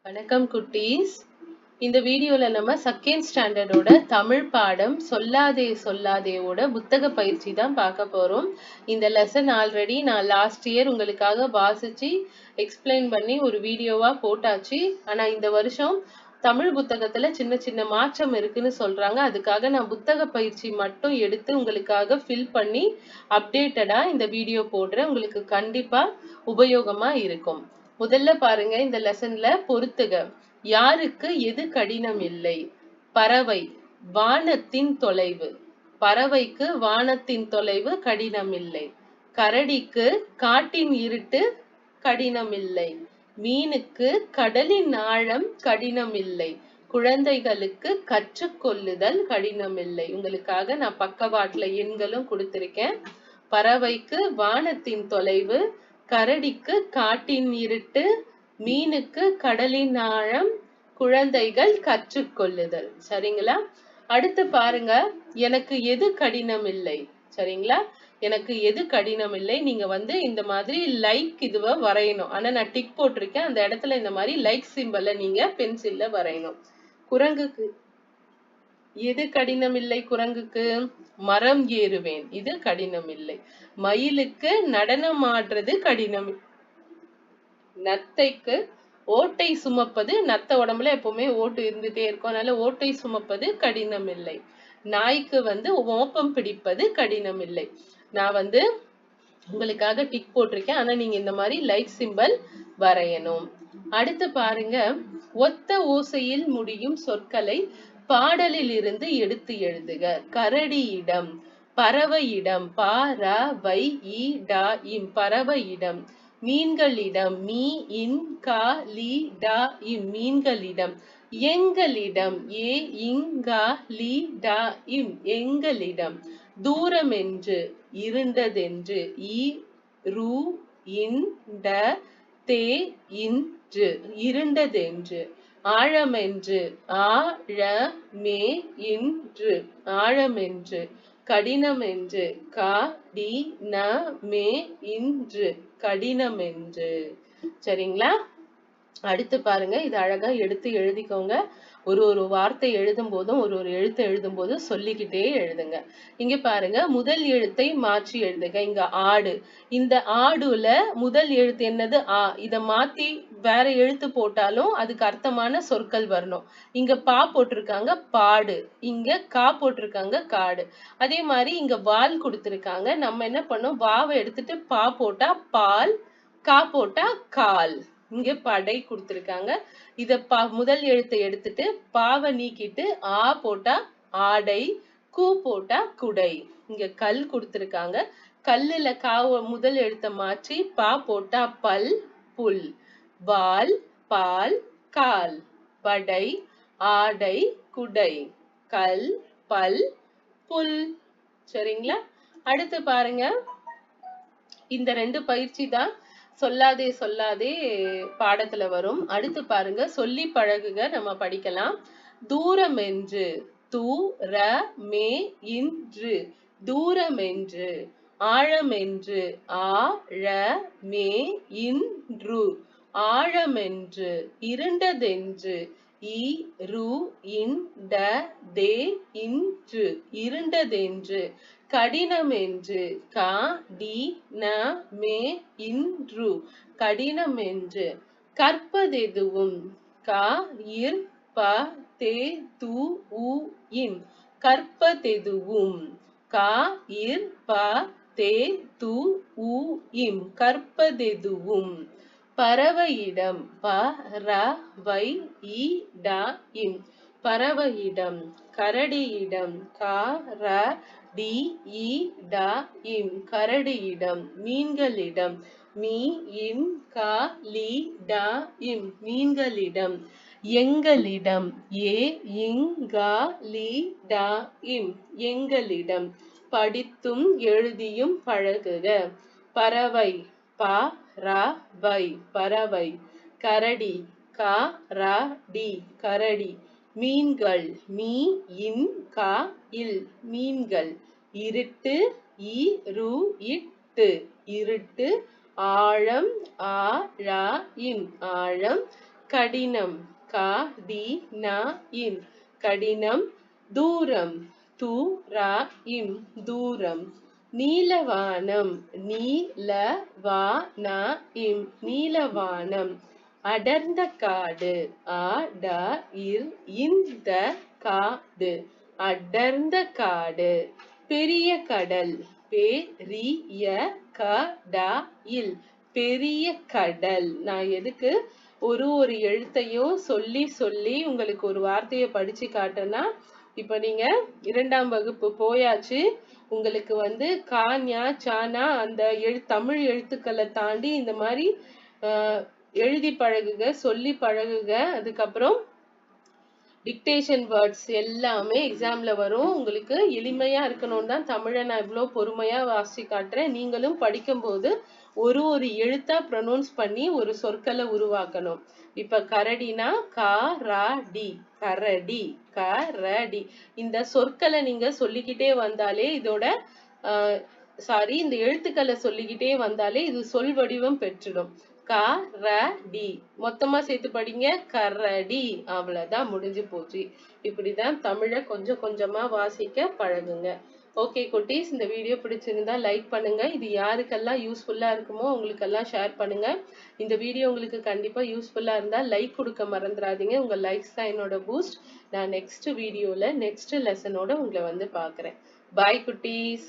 வணக்கம் குட்டீஸ். இந்த வீடியோல நம்ம செகண்ட் ஸ்டாண்டர்டோட தமிழ் பாடம் சொல்லாதே சொல்லாதேவோட புத்தக பயிற்சி தான் பார்க்க போறோம். இந்த லெசன் ஆல்ரெடி நான் லாஸ்ட் இயர் உங்களுக்காக வாசிச்சு எக்ஸ்பிளைன் பண்ணி ஒரு வீடியோவா போட்டாச்சு. ஆனா இந்த வருஷம் தமிழ் புத்தகத்துல சின்ன சின்ன மாற்றம் இருக்குன்னு சொல்றாங்க. அதுக்காக நான் புத்தக பயிற்சி மட்டும் எடுத்து உங்களுக்காக ஃபில் பண்ணி அப்டேட்டடா இந்த வீடியோ போடுறேன். உங்களுக்கு கண்டிப்பா உபயோகமா இருக்கும். முதல்ல பாருங்க, இந்த லெசன்ல பொறுத்துக. யாருக்கு எது கடினம் இல்லை? பறவை, வானத்தின் தொலைவு. பறவைக்கு வானத்தின் தொலைவு கடினம் இல்லை. கரடிக்கு காட்டின் இருட்டு கடினம் இல்லை. மீனுக்கு கடலின் ஆழம் கடினம் இல்லை. குழந்தைகளுக்கு கற்றுக்கொள்ளுதல் கடினம் இல்லை. உங்களுக்காக நான் பக்கவாட்டுல எண்களும் கொடுத்திருக்கேன். பறவைக்கு வானத்தின் தொலைவு, கரடிக்கு காட்டின் இருட்டு, மீனுக்கு கடலின் ஆழம், குழந்தைகள் கற்றுக்கொள்ளுதல். சரிங்களா? அடுத்து பாருங்க, எனக்கு எது கடினம் இல்லை. சரிங்களா? எனக்கு எது கடினம் இல்லை. நீங்க இந்த மாதிரி லைக் இதுவ வரையணும். ஆனா நான் டிக் போட்டிருக்கேன். அந்த இடத்துல இந்த மாதிரி லைக் சிம்பலை நீங்க பென்சில்ல வரையணும். குரங்குக்கு எது கடினம் இல்லை? குரங்குக்கு மரம் ஏறுவேன், இது கடினம் இல்லை. மயிலுக்கு நடனம் ஆடுறது கடினம். நத்தைக்கு ஓட்டை சுமப்பது, நத்த உடம்புல எப்பவுமே ஓட்டு இருந்துட்டே இருக்கும், அதனால ஓட்டை சுமப்பது கடினம் இல்லை. நாய்க்கு ஓப்பம் பிடிப்பது கடினம் இல்லை. நான் உங்களுக்காக டிக் போட்டிருக்கேன். ஆனா நீங்க இந்த மாதிரி லைக் சிம்பல் வரையணும். அடுத்து பாருங்க, ஒத்த ஓசையில் முடியும் சொற்களை பாடலில் இருந்து எடுத்து எழுதுக. கரடியிடம், பறவையிடம், பறவை இடம், பறவையிடம். மீன்களிடம், மீ இன் கா லி டா இம், மீன்களிடம். எங்களிடம், ஏ இங்கா லி டா இம், எங்களிடம். தூரமென்று, இருண்டதென்று, இ ரு இன் ட தே இன்று, இருண்டதென்று. ஆழமென்று, ஆ ழ மே இன்று, ஆழமென்று. கடினமென்று, க டி ந மே இன்று, கடினமென்று. சரிங்களா? அடுத்து பாருங்க, இது அழகா எடுத்து எழுதிக்கோங்க. ஒரு வார்த்தை எழுதும் போதும் ஒரு எழுத்து எழுதும் போதும் சொல்லிக்கிட்டே எழுதுங்க. இங்க பாருங்க, முதல் எழுத்தை மாற்றி எழுதுக. இங்க ஆடு, இந்த ஆடுல முதல் எழுத்து என்னது? ஆ. இத மாத்தி வேற எழுத்து போட்டாலும் அதுக்கு அர்த்தமான சொற்கள் வரணும். இங்க பா போட்டிருக்காங்க, பாடு. இங்க கா போட்டிருக்காங்க, காடு. அதே மாதிரி இங்க வால் கொடுத்திருக்காங்க. நம்ம என்ன பண்ணோம்? வாவை எடுத்துட்டு பா போட்டா பால், கா போட்டா கால். இங்க படை கொடுத்திருக்காங்க. இத முதல் எழுத்தை எடுத்துட்டு பாவை நீக்கிட்டு ஆ போட்டா ஆடை, கூ போட்டா குடை. இங்க கல் கொடுத்திருக்காங்க. கல்லுல முதல் எழுத்தை மாற்றி பா போட்டா பல், புல். வால், பால், கால். படை, ஆடை, குடை. கல், பல், புல். சரிங்களா? அடுத்து பாருங்க, இந்த ரெண்டு பயிற்சி தான் சொல்லாதே சொல்லாதே பாடத்துல வரும். அடுத்து பாருங்க, சொல்லி பழகுக. நம்ம படிக்கலாம். தூரமென்று, தூ ர மே இன்று, தூரமென்று. ஆழமென்று, ஆ ழ மே இன்று, ஆழமென்று. இருண்டதென்று, இ ரு இன் ட தே இன்று, இருண்டதென்று. கடினமென்று, க டி ந மே இன்று, கடினமென்று. கற்பதெதுவும், க இர் ப தே து உ இம், கற்பதெதுவும். க இர் ப தே து உ இம், கற்பதெதுவும். பறவையிடம், ப ர வை இ ட இம், பறவையிடம். கரடியிடம், க ர டி இ ட இம், கரடியிடம். மீன்களிடம், மீ இன் க லி ட இம், மீன்களிடம். எங்களிடம், ஏ இங் க லி ட இம், எங்களிடம். படித்தும் எழுதியும் பழகுக. பறவை, ப ர வை, பறவை. கரடி, க ர டி, கரடி. மீன்கள், மீ இன் க இல், மீன்கள். இருட்டு, இ ரு இட்டு, இருட்டு. ஆழம், ஆ ழ இம், ஆழம். கடினம் கா டி நா இம் கடினம். தூரம் து ரா இம் தூரம். நீலவானம் நீல வா நா இம் நீலவானம். அடர்ந்த காடு ஆ ட இர் இந்த காடு அடர்ந்த காடு. பெரிய கடல் பெரிய கடல் பெரிய கடல். நான் எதுக்கு ஒரு எழுத்தையும் சொல்லி சொல்லி உங்களுக்கு ஒரு வார்த்தையை படிச்சு காட்டேன்னா, இப்ப நீங்க 2ஆம் வகுப்பு போயாச்சு. உங்களுக்கு வந்து கா ஞா சானா அந்த தமிழ் எழுத்துக்களை தாண்டி இந்த மாதிரி எழுதி பழகுக, சொல்லி பழகுக. அதுக்கப்புறம் டிக்டேஷன் வேர்ட்ஸ் எல்லாமே எக்ஸாம்ல வரும். உங்களுக்கு எளிமையா இருக்கணும்னு தான் தமிழை நான் இவ்வளோ பொறுமையா வாசிச்சு காட்டுறேன். நீங்களும் படிக்கும்போது ஒரு எழுத்தா ப்ரொனவுன்ஸ் பண்ணி ஒரு சொற்களை உருவாக்கணும். இப்ப கரடினா டி கரடி கரடி. இந்த சொற்களை நீங்க சொல்லிக்கிட்டே வந்தாலே இதோட இந்த எழுத்துக்களை சொல்லிக்கிட்டே வந்தாலே இது சொல் வடிவம் பெற்றுடும். டி மொத்தமா சேர்த்து படிங்க, கரடி. அவ்வளவுதான், முடிஞ்சு போச்சு. இப்படிதான் தமிழை கொஞ்சம் கொஞ்சமா வாசிக்க பழகுங்க. ஓகே குட்டீஸ், இந்த வீடியோ பிடிச்சிருந்தா லைக் பண்ணுங்க. இது யாருக்கெல்லாம் யூஸ்ஃபுல்லா இருக்குமோ அவங்களுக்கெல்லாம் ஷேர் பண்ணுங்க. இந்த வீடியோ உங்களுக்கு கண்டிப்பா யூஸ்ஃபுல்லா இருந்தா லைக் கொடுக்க மறந்துடாதீங்க. உங்க லைக்ஸ் தான் என்னோட பூஸ்ட். நான் நெக்ஸ்ட் வீடியோல நெக்ஸ்ட் லெசனோட உங்களை வந்து பாக்குறேன். பாய் குட்டீஸ்.